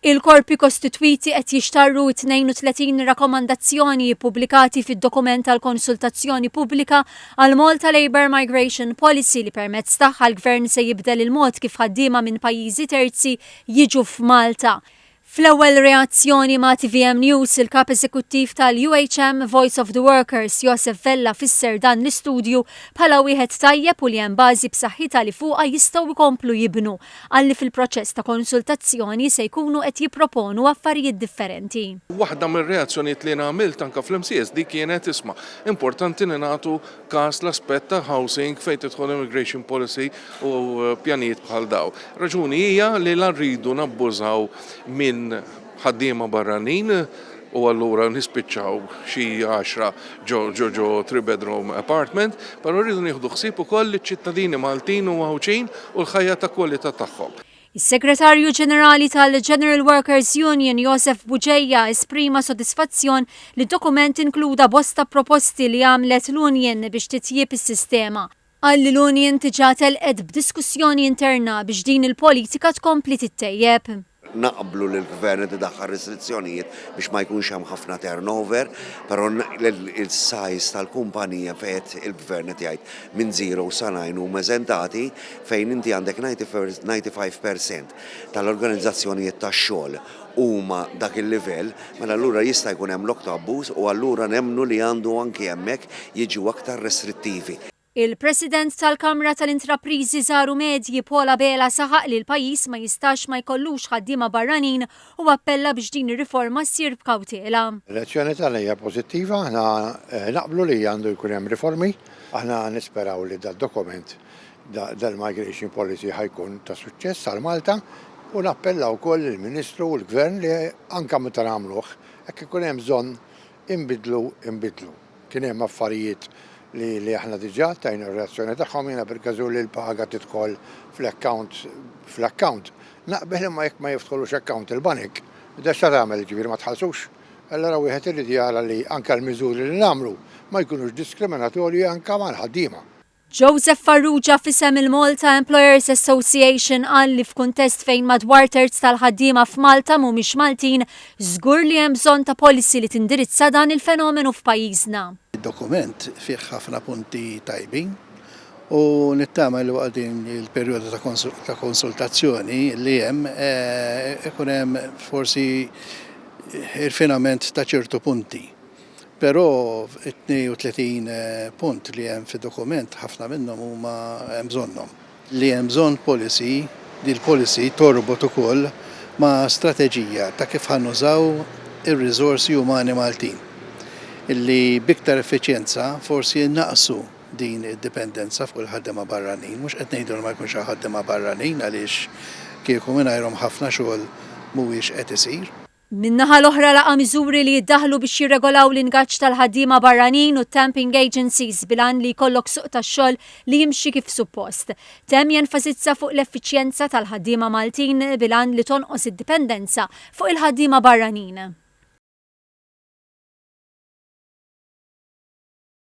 Il-korpi kostitwiti qed jixtarru 32 rakkomandazzjoni ppubblikati fid-dokument tal-konsultazzjoni pubblika għal Malta Labour Migration Policy li permezz tagħha l-Gvern se jibdel il-mod kif ħaddiema minn pajjiżi terzi jiġu f'Malta. Fl-ewwel reazzjoni ma' TVM News, il-kap eżekuttiv tal-UHM Voice of the Workers Joseph Vella fisser dan l-istudju bħala wieħed tajjeb u li hemm bażi b'saħħitha li fuqha jistgħu jkomplu jibnu għalli fil-proċess ta' konsultazzjoni se jkunu qed jipproponu affarijiet differenti. Waħda mir-reazzjonijiet li għamilt anke fl-MCS dik kienet isma' importanti li nagħtu każ l-aspett ta' housing fejn tidħol immigration policy u pjanijiet bħal daw. Raġuni hija li la rridu nabbużaw minn ħaddiema barranin u allura nispiċċaw xi 10 ġo 3-bedroom apartment, però rridu nieħdu ħsieb ukoll iċ-ċittadini Maltin u Mawċin u l-ħajja ta' kwalità tagħhom. Is-Segretarju Ġenerali tal-General Workers Union Joseph Buġejja esprima sodisfazzjon li d-dokument inkluda bosta proposti li għamlet l-Union biex titjieb is-sistema. Għalli l-Union tiġa telqed b'diskussjoni interna biex din il-politika tkompli tittejjeb. Naqblu li l-gvern idaħħal restrizzjonijiet biex ma jkunx hemm ħafna turnover, però il-sajz tal-kumpanija fejn il-gvern qed jgħid minn 0 sa 9 huma eżentati fejn inti għandek 95% tal-organizzazzjonijiet tax-xogħol huma dak il-livell, mela allura jista' jkun hemm lok ta' abbuż u allura nemmnu li għandu anke hemmhekk jiġu aktar restrittivi. Il-President tal-Kamra tal-Intrapriżi Żaru Medji Paula Bela saħaq li l-pajjiż ma jistax ma jkollux ħaddiema barranin u appella biex din ir-riforma ssir b'kawtela. L-elezzjoni tagħna hija pożittiva, aħna naqblu li għandu jkun hemm riformi, aħna nisperaw li dal-dokument dal-Migration Policy ħajkun ta' suċċess għal Malta u nappellaw ukoll il-Ministru u l-Gvern li anke meta nagħmluh hekk ikun hemm bżonn inbidlu. Kien hemm affarijiet li aħna diġà tajna r-reazzjoni tagħhom jiena per-każu li l-paga tidħol fl-account. Naqbel imma jekk ma jiftħolux account il-banek, x'ta tagħmel ġifieri ma tħallsux. Allura wieħed irid jara li anke l-miżuri li nagħmlu ma jkunux diskriminatorji anke mal-ħaddiema. Joseph Farrugia fisem il-Malta Employers Association qal li f'kuntest fejn madwar terz tal-ħaddiema f'Malta mhumiex Maltin, żgur li hemm bżonn ta' policy li tindirizza dan il-fenomenu f'pajjiżna. Il-dokument fih ħafna punti tajbin u nittama li waqdin il-perjodu ta' konsultazzjoni li hemm ikun hemm forsi il-finament ta' ċertu punti. Però 32 punt li hemm fid-dokument ħafna minnhom huma hemm bżonnhom. Li hemm bżonn policy, di l-policy torbot ukoll ma' strateġija ta' kif ħannużaw ir-riżorsi umani Maltin. Illi biktar effiċjenza forsi naqsu din id-dipendenza fuq il-ħaddiema barranin. Mhux qed ngħidu ma jkunx ħaddiema barranin għaliex kieku mingħajrhom ħafna xogħol mhuwiex qed isir. Min-naħa l-oħra laqa miżuri li jiddaħlu biex jirregolaw l-ingaġġ tal-ħaddiema barranin u temping agencies bilan li jkollok suq tax-xogħol li jimxi kif suppost. Tem jenfasizza fuq l-effiċjenza tal-ħaddiema Maltin bilan li tonqos id-dipendenza fuq il-ħaddiema barranin.